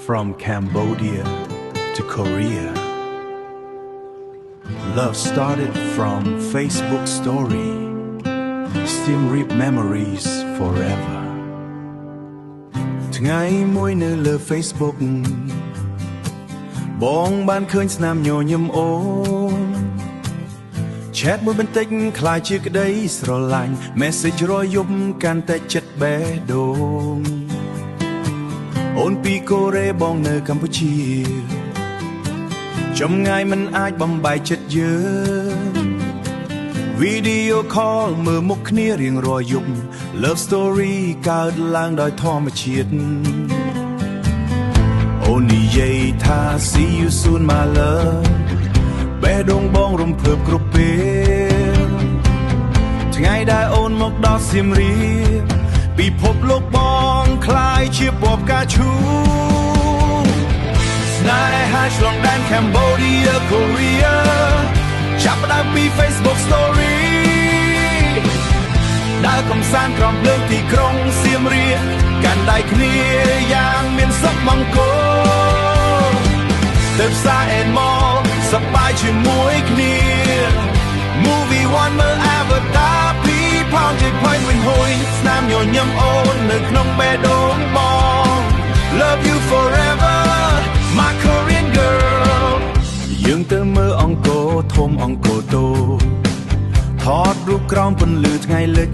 From Cambodia to Korea, love started from Facebook story, still reap memories forever. ថ្ងៃមួយនៅលើ Facebook បងបានឃើញស្នាមញញឹមអូន Chat មួយបន្តិចคล้ายជាក្តីស្រឡាញ់ Message រយប់កាន់តែចិត្តបេះដូង អូនពីកូរ៉េបងនៅកម្ពុជាចម្ងាយមិនអាចបំបែកចិត្តយើង Video call មើលមុខគ្នារៀងរាល់យប់ Love story កើតឡើងដោយធម្មជាតិ អូននិយាយថា See you soon my love បេះដូងបងរំភើបគ្រប់ពេលថ្ងៃដែលអូនមកដល់សៀមរាប ពិភពលោកបងคล้ายជាពពកាឈូស្នេហាឆ្លងដែន Cambodia Korea ចាប់ផ្ដើមពី Facebook story ដើរកំសាន្តក្រោមភ្លើងទីក្រុងសៀមរាបកាន់ដៃគ្នាយ៉ាងមានសុខមង្គលទៅផ្សារ and mall សប្បាយជាមួយគ្នា Movie one មើល Avatar 2 pound ជិះផុយវិញហួយស្នាមញញឹមអូននៅក្នុងបេះដូងបង Love you forever my Korean girl យើងទៅមើលអង្គរធំអង្គរតូថតរូបក្រោមពន្លឺថ្ងៃលិច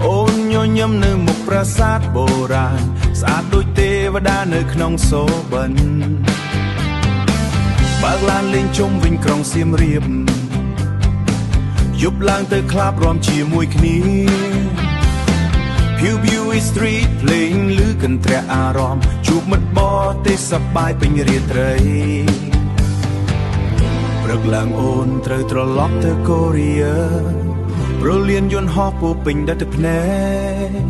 អូនញញឹមនៅមុខប្រាសាទបុរាណស្អាតដូចទេវតានៅក្នុងសូបិន បើកឡានលេងជុំវិញក្រុងសៀមរាប យប់ឡើងទៅក្លាបរាំជាមួយគ្នា Pew Beauty Street ភ្លេងឮកន្ទ្រះអារម្មណ៍ជួបមិត្តបរទេសសប្បាយពេញរាត្រីព្រឹកឡើងអូនត្រូវត្រឡប់ទៅកូរ៉េព្រលានយន្តហោះពោពេញដោយទឹកភ្នែក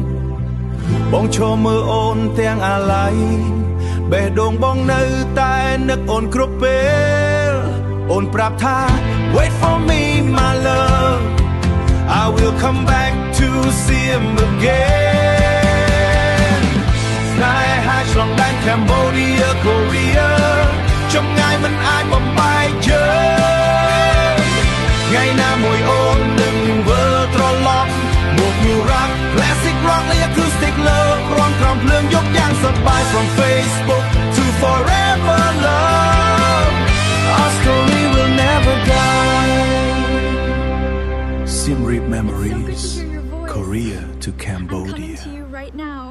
បងឈរមើលអូនទាំងអាឡ័យបេះដូងបងនៅតែនឹកអូនគ្រប់ពេលអូនប្រាប់ថា Wait for me my love I will come back to see him again ស្នេហាឆ្លងដែន Cambodia Korea ចម្ងាយមិនអាចបំបែកយើងថ្ងៃណាមួយអូននឹងវិលត្រឡប់មក New Rock Classic Rock และ Acoustic Love រាំក្រោមភ្លើងយប់យ៉ាងសប្បាយ From Facebook to forever love Our story will never die Siem Reap memories Korea to Cambodia Coming to you right now